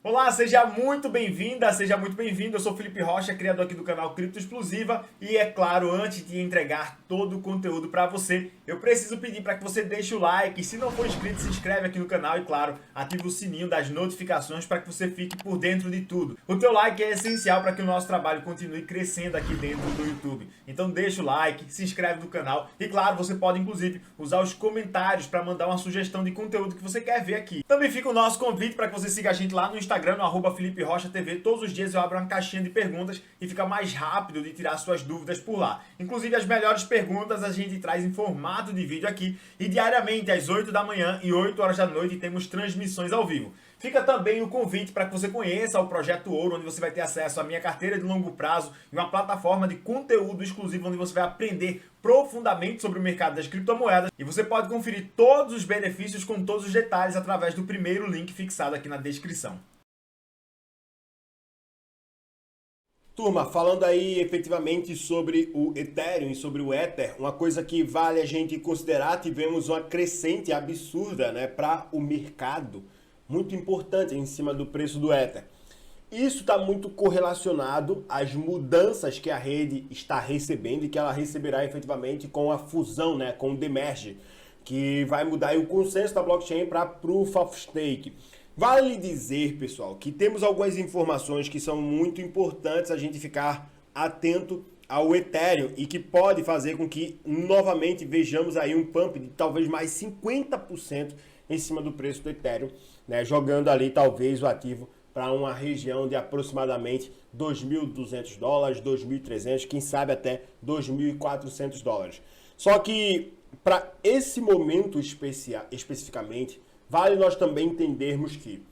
Olá, seja muito bem-vinda, seja muito bem-vindo. Eu sou Felipe Rocha, criador aqui do canal Cripto Explosiva e é claro, antes de entregar todo o conteúdo para você, eu preciso pedir para que você deixe o like. Se não for inscrito, se inscreve aqui no canal e claro, ative o sininho das notificações para que você fique por dentro de tudo. O teu like é essencial para que o nosso trabalho continue crescendo aqui dentro do YouTube. Então deixa o like, se inscreve no canal e claro, você pode inclusive usar os comentários para mandar uma sugestão de conteúdo que você quer ver aqui. Também fica o nosso convite para que você siga a gente lá no Instagram, no @FelipeRochaTV. Todos os dias eu abro uma caixinha de perguntas e fica mais rápido de tirar suas dúvidas por lá. Inclusive as melhores perguntas a gente traz em formato de vídeo aqui e diariamente às 8 da manhã e 8 horas da noite temos transmissões ao vivo. Fica também o convite para que você conheça o Projeto Ouro, onde você vai ter acesso à minha carteira de longo prazo e uma plataforma de conteúdo exclusivo onde você vai aprender profundamente sobre o mercado das criptomoedas e você pode conferir todos os benefícios com todos os detalhes através do primeiro link fixado aqui na descrição. Turma, falando aí efetivamente sobre o Ethereum e sobre o Ether, uma coisa que vale a gente considerar, tivemos uma crescente absurda, para o mercado, muito importante em cima do preço do Ether. Isso está muito correlacionado às mudanças que a rede está recebendo e que ela receberá efetivamente com a fusão, com o Demerge, que vai mudar aí o consenso da blockchain para Proof of Stake. Vale dizer, pessoal, que temos algumas informações que são muito importantes a gente ficar atento ao Ethereum e que pode fazer com que novamente vejamos aí um pump de talvez mais 50% em cima do preço do Ethereum, jogando ali talvez o ativo para uma região de aproximadamente $2.200, 2.300, quem sabe até $2.400. Só que para esse momento especificamente, vale nós também entendermos que,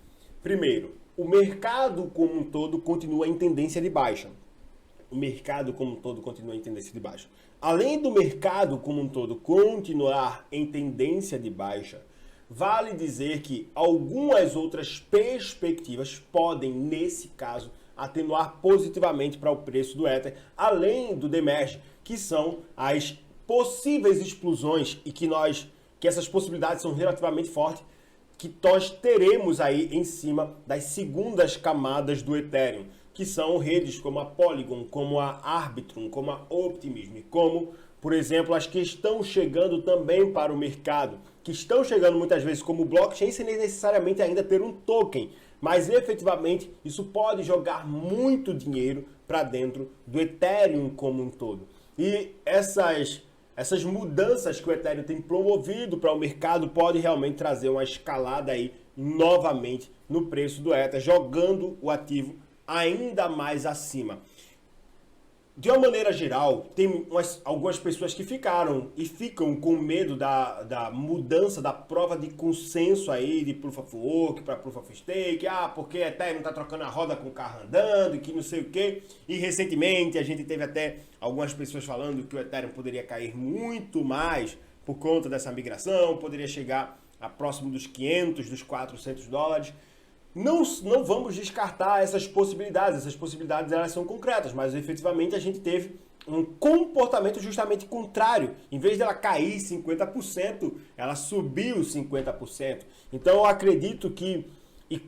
primeiro, o mercado como um todo continua em tendência de baixa. O mercado como um todo continua em tendência de baixa. Além do mercado como um todo continuar em tendência de baixa, vale dizer que algumas outras perspectivas podem, nesse caso, atenuar positivamente para o preço do Ether, além do Demerge, que são as possíveis explosões e que essas possibilidades são relativamente fortes, que nós teremos aí em cima das segundas camadas do Ethereum, que são redes como a Polygon, como a Arbitrum, como a Optimism, como, por exemplo, as que estão chegando também para o mercado, que estão chegando muitas vezes como blockchain sem necessariamente ainda ter um token, mas efetivamente isso pode jogar muito dinheiro para dentro do Ethereum como um todo. E essas mudanças que o Ethereum tem promovido para o mercado pode realmente trazer uma escalada aí novamente no preço do Ether, jogando o ativo ainda mais acima. De uma maneira geral, tem algumas pessoas que ficaram e ficam com medo da mudança da prova de consenso aí de Proof of Work para Proof of Stake, porque Ethereum está trocando a roda com o carro andando e que não sei o quê. E recentemente a gente teve até algumas pessoas falando que o Ethereum poderia cair muito mais por conta dessa migração, poderia chegar a próximo dos 500, dos $400. Não vamos descartar essas possibilidades elas são concretas, mas efetivamente a gente teve um comportamento justamente contrário. Em vez dela cair 50%, ela subiu 50%. Então eu acredito que, e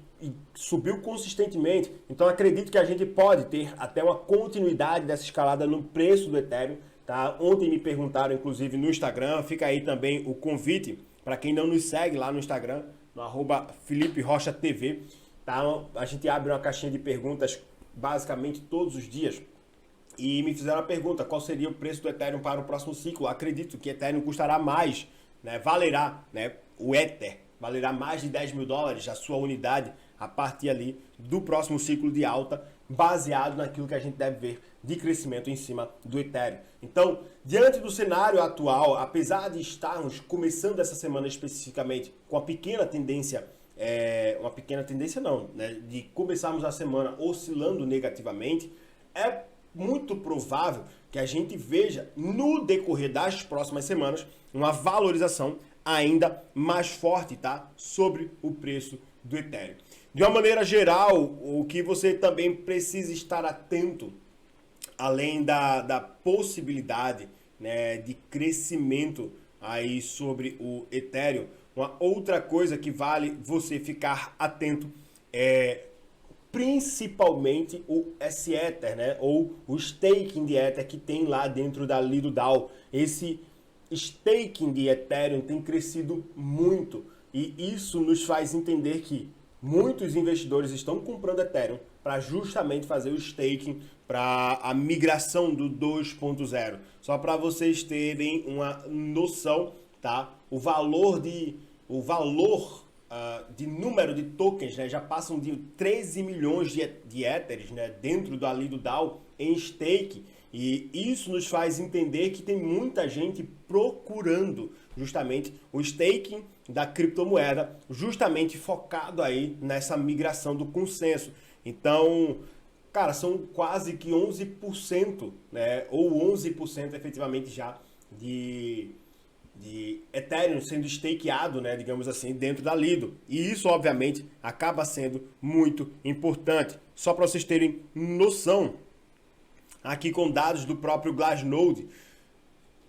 subiu consistentemente, então eu acredito que a gente pode ter até uma continuidade dessa escalada no preço do Ethereum. Tá? Ontem me perguntaram, inclusive no Instagram, fica aí também o convite para quem não nos segue lá no Instagram, no @FelipeRochaTV. Tá? A gente abre uma caixinha de perguntas basicamente todos os dias e me fizeram a pergunta: qual seria o preço do Ethereum para o próximo ciclo? Acredito que Ethereum custará mais, valerá, o Ether valerá mais de $10.000 a sua unidade a partir ali do próximo ciclo de alta, baseado naquilo que a gente deve ver de crescimento em cima do Ethereum. Então, diante do cenário atual, apesar de estarmos começando essa semana especificamente com uma pequena tendência de começarmos a semana oscilando negativamente, é muito provável que a gente veja no decorrer das próximas semanas uma valorização ainda mais forte, sobre o preço do Ethereum. De uma maneira geral, o que você também precisa estar atento, além da possibilidade, de crescimento aí sobre o Ethereum, uma outra coisa que vale você ficar atento é principalmente o S-Ether, né? Ou o staking de Ether que tem lá dentro da Lido DAO. Esse staking de Ethereum tem crescido muito e isso nos faz entender que muitos investidores estão comprando Ethereum para justamente fazer o staking para a migração do 2.0. Só para vocês terem uma noção, tá? O valor de número de tokens, né, já passam de 13 milhões de Ethers, né, dentro da Lido DAO em stake. E isso nos faz entender que tem muita gente procurando justamente o staking da criptomoeda, justamente focado aí nessa migração do consenso. Então, cara, são quase que 11%, né, ou 11% efetivamente já de Ethereum sendo stakeado, né, digamos assim, dentro da Lido. E isso, obviamente, acaba sendo muito importante. Só para vocês terem noção, aqui com dados do próprio Glassnode,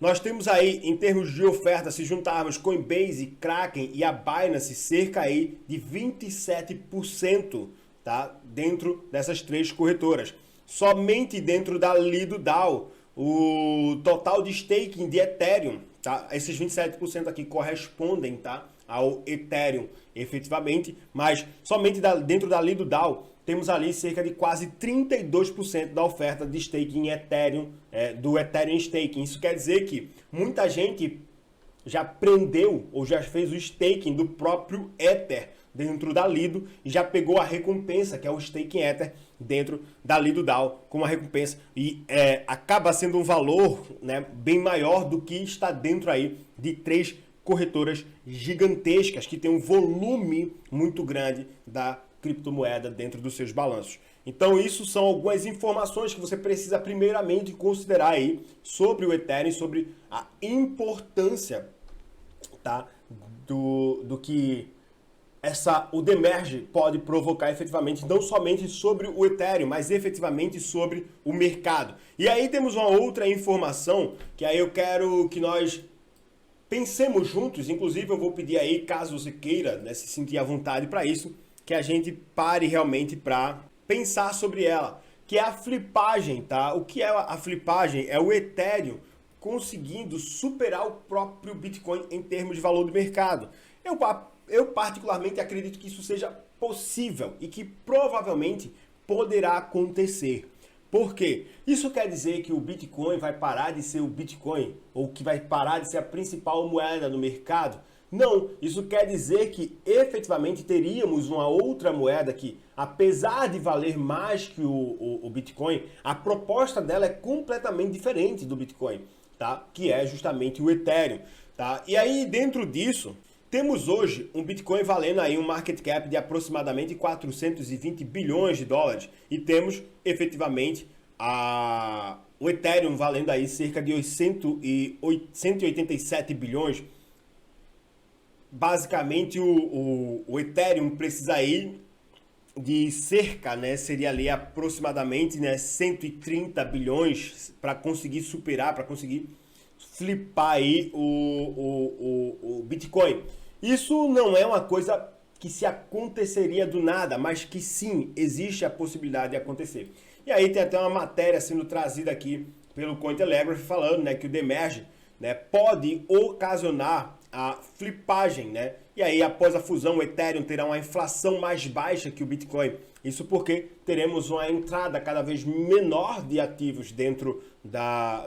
nós temos aí, em termos de oferta, se juntarmos Coinbase, Kraken e a Binance, cerca aí de 27%, tá, dentro dessas três corretoras. Somente dentro da Lido DAO, o total de staking de Ethereum, tá, esses 27% aqui correspondem, tá, ao Ethereum efetivamente, mas somente dentro da Lido DAO temos ali cerca de quase 32% da oferta de staking em Ethereum, do Ethereum Staking. Isso quer dizer que muita gente já prendeu ou já fez o staking do próprio Ether dentro da Lido e já pegou a recompensa, que é o staking Ether, dentro da Lido DAO, como uma recompensa. E acaba sendo um valor, né, bem maior do que está dentro aí de três corretoras gigantescas que tem um volume muito grande da criptomoeda dentro dos seus balanços. Então isso são algumas informações que você precisa primeiramente considerar aí sobre o Ethereum, sobre a importância, tá, do que o demerge pode provocar efetivamente, não somente sobre o Ethereum, mas efetivamente sobre o mercado. E aí temos uma outra informação que aí eu quero que nós pensemos juntos, inclusive eu vou pedir aí, caso você queira, né, se sentir à vontade para isso, que a gente pare realmente para pensar sobre ela, que é a flipagem, tá? O que é a flipagem? É o Ethereum conseguindo superar o próprio Bitcoin em termos de valor do mercado. Eu particularmente acredito que isso seja possível e que provavelmente poderá acontecer. Por quê? Isso quer dizer que o Bitcoin vai parar de ser o Bitcoin ou que vai parar de ser a principal moeda no mercado? Não, isso quer dizer que efetivamente teríamos uma outra moeda que, apesar de valer mais que o Bitcoin, a proposta dela é completamente diferente do Bitcoin, tá? Que é justamente o Ethereum, tá? E aí, dentro disso, temos hoje um Bitcoin valendo aí um market cap de aproximadamente 420 bilhões de dólares e temos efetivamente o Ethereum valendo aí cerca de 187 bilhões. Basicamente o Ethereum precisa aí de cerca, né, seria ali aproximadamente, né, 130 bilhões para conseguir superar, para conseguir flipar aí o Bitcoin. Isso não é uma coisa que se aconteceria do nada, mas que sim, existe a possibilidade de acontecer. E aí tem até uma matéria sendo trazida aqui pelo Cointelegraph falando, né, que o demerge, né, pode ocasionar a flipagem, né? E aí, após a fusão, o Ethereum terá uma inflação mais baixa que o Bitcoin. Isso porque teremos uma entrada cada vez menor de ativos dentro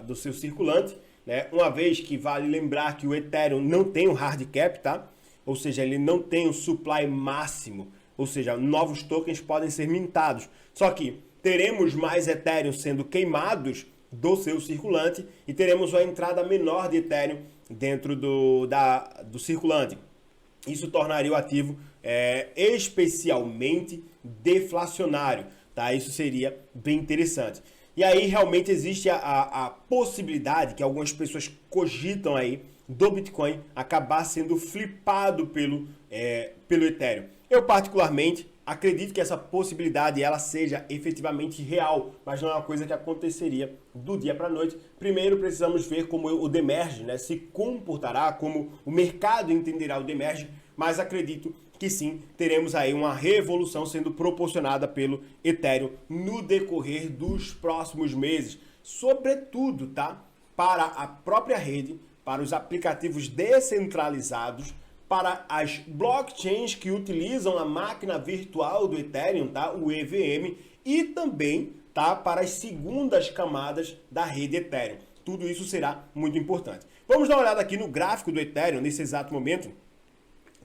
do seu circulante, né? Uma vez que vale lembrar que o Ethereum não tem um hard cap, tá? Ou seja, ele não tem um supply máximo. Ou seja, novos tokens podem ser mintados. Só que teremos mais Ethereum sendo queimados do seu circulante e teremos uma entrada menor de Ethereum dentro do circulante. Isso tornaria o ativo especialmente deflacionário, tá? Isso seria bem interessante. E aí realmente existe a possibilidade que algumas pessoas cogitam aí do Bitcoin acabar sendo flipado pelo Ethereum. Eu particularmente acredito que essa possibilidade ela seja efetivamente real, mas não é uma coisa que aconteceria do dia para a noite. Primeiro precisamos ver como o demerge, né, se comportará, como o mercado entenderá o demerge mas acredito que sim, teremos aí uma revolução sendo proporcionada pelo Ethereum no decorrer dos próximos meses, sobretudo, tá? Para a própria rede, para os aplicativos descentralizados, para as blockchains que utilizam a máquina virtual do Ethereum, tá? O EVM, e também, tá? Para as segundas camadas da rede Ethereum. Tudo isso será muito importante. Vamos dar uma olhada aqui no gráfico do Ethereum nesse exato momento.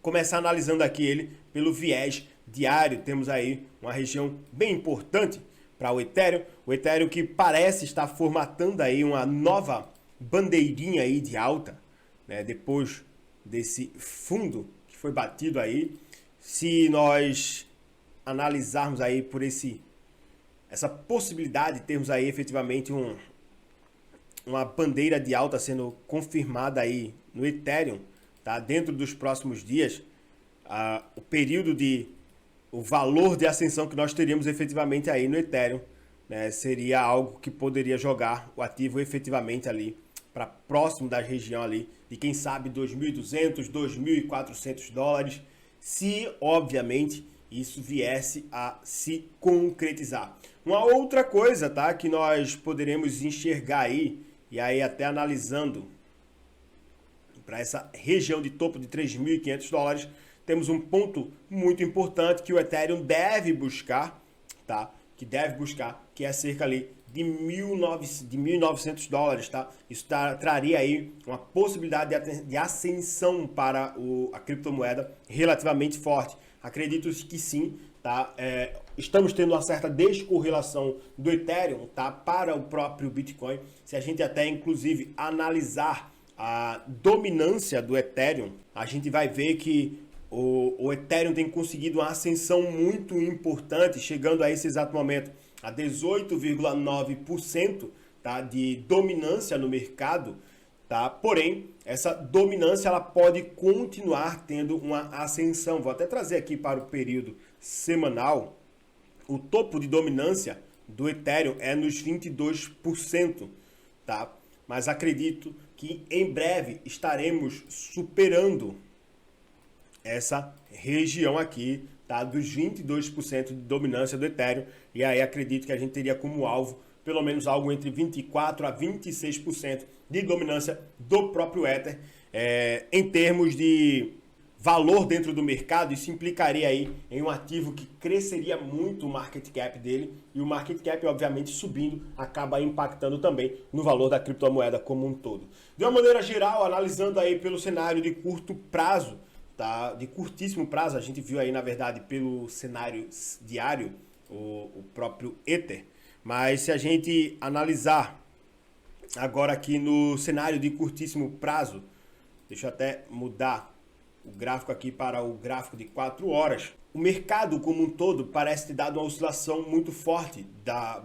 Começar analisando aqui ele pelo viés diário. Temos aí uma região bem importante para o Ethereum que parece estar formatando aí uma nova bandeirinha aí de alta, né? Depois desse fundo que foi batido aí. Se nós analisarmos aí por essa possibilidade de termos aí efetivamente uma bandeira de alta sendo confirmada aí no Ethereum, tá? Dentro dos próximos dias, o valor de ascensão que nós teríamos efetivamente aí no Ethereum, né, seria algo que poderia jogar o ativo efetivamente ali para próximo da região ali de quem sabe 2.200, 2.400 dólares, se obviamente isso viesse a se concretizar. Uma outra coisa, tá, que nós poderemos enxergar aí, e aí até analisando para essa região de topo de 3.500 dólares, temos um ponto muito importante que o Ethereum deve buscar, tá? Que é cerca ali de 1.900 dólares, tá? Isso traria aí uma possibilidade de ascensão para a criptomoeda relativamente forte. Acredito que sim, tá? Estamos tendo uma certa descorrelação do Ethereum, tá? Para o próprio Bitcoin. Se a gente até inclusive analisar a dominância do Ethereum, a gente vai ver que o Ethereum tem conseguido uma ascensão muito importante, chegando a esse exato momento a 18,9%, tá, de dominância no mercado, tá? Porém, essa dominância ela pode continuar tendo uma ascensão. Vou até trazer aqui para o período semanal. O topo de dominância do Ethereum é nos 22%, tá? Mas acredito que em breve estaremos superando essa região aqui, tá, dos 22% de dominância do Ethereum, e aí acredito que a gente teria como alvo pelo menos algo entre 24% a 26% de dominância do próprio Ether. Em termos de valor dentro do mercado, isso implicaria aí em um ativo que cresceria muito o market cap dele, e o market cap, obviamente, subindo, acaba impactando também no valor da criptomoeda como um todo. De uma maneira geral, analisando aí pelo cenário de curto prazo, tá? De curtíssimo prazo, a gente viu aí, na verdade, pelo cenário diário, o próprio Ether. Mas se a gente analisar agora aqui no cenário de curtíssimo prazo, deixa eu até mudar o gráfico aqui para o gráfico de 4 horas. O mercado como um todo parece ter dado uma oscilação muito forte,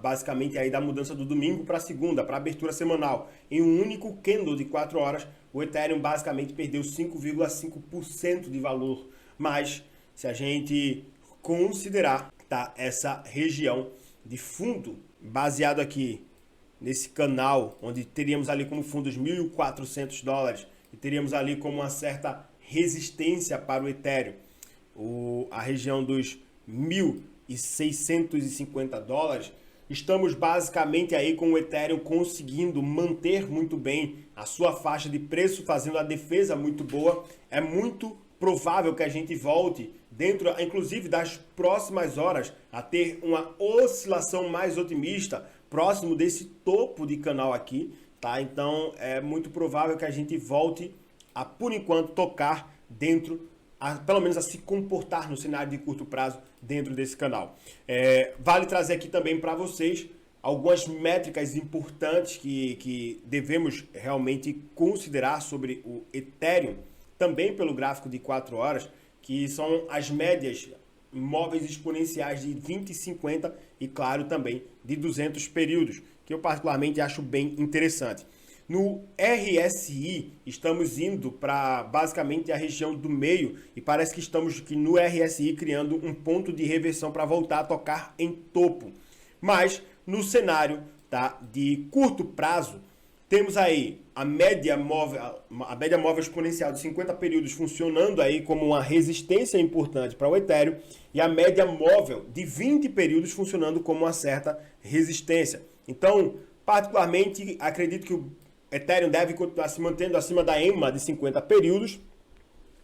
basicamente aí da mudança do domingo para segunda, para a abertura semanal. Em um único candle de 4 horas, o Ethereum basicamente perdeu 5,5% de valor. Mas se a gente considerar, tá, essa região de fundo, baseado aqui nesse canal, onde teríamos ali como fundo os 1.400 dólares e teríamos ali como uma certa resistência para o Ethereum, a região dos 1.650 dólares, estamos basicamente aí com o Ethereum conseguindo manter muito bem a sua faixa de preço, fazendo a defesa muito boa. É muito provável que a gente volte dentro, inclusive, das próximas horas a ter uma oscilação mais otimista próximo desse topo de canal aqui, tá? Então é muito provável que a gente volte a, por enquanto, tocar dentro, pelo menos a se comportar no cenário de curto prazo dentro desse canal. Vale trazer aqui também para vocês algumas métricas importantes que devemos realmente considerar sobre o Ethereum, também pelo gráfico de 4 horas, que são as médias móveis exponenciais de 20, 50 e, claro, também de 200 períodos, que eu particularmente acho bem interessante. No RSI, estamos indo para basicamente a região do meio e parece que estamos aqui no RSI criando um ponto de reversão para voltar a tocar em topo. Mas no cenário, tá, de curto prazo, Temos aí a média móvel exponencial de 50 períodos funcionando aí como uma resistência importante para o Ethereum e a média móvel de 20 períodos funcionando como uma certa resistência. Então, particularmente, acredito que o Ethereum deve continuar se mantendo acima da EMA de 50 períodos,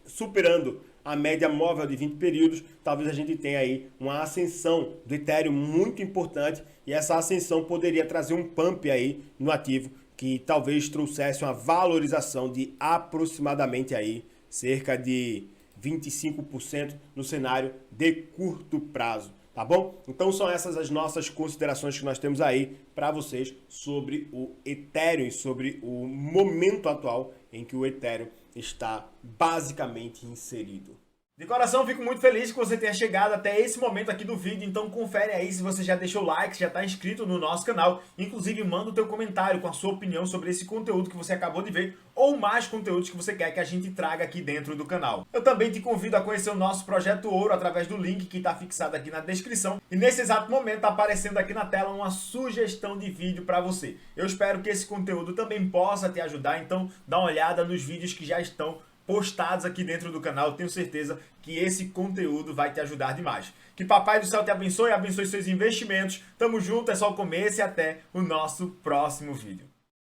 superando a média móvel de 20 períodos. Talvez a gente tenha aí uma ascensão do Ethereum muito importante e essa ascensão poderia trazer um pump aí no ativo que talvez trouxesse uma valorização de aproximadamente aí cerca de 25% no cenário de curto prazo, tá bom? Então são essas as nossas considerações que nós temos aí para vocês sobre o Ethereum e sobre o momento atual em que o Ethereum está basicamente inserido. De coração, fico muito feliz que você tenha chegado até esse momento aqui do vídeo, então confere aí se você já deixou o like, se já está inscrito no nosso canal, inclusive manda o teu comentário com a sua opinião sobre esse conteúdo que você acabou de ver ou mais conteúdos que você quer que a gente traga aqui dentro do canal. Eu também te convido a conhecer o nosso Projeto Ouro através do link que está fixado aqui na descrição e nesse exato momento está aparecendo aqui na tela uma sugestão de vídeo para você. Eu espero que esse conteúdo também possa te ajudar, então dá uma olhada nos vídeos que já estão postados aqui dentro do canal. Tenho certeza que esse conteúdo vai te ajudar demais. Que Papai do Céu te abençoe, abençoe seus investimentos. Tamo junto, é só o começo e até o nosso próximo vídeo.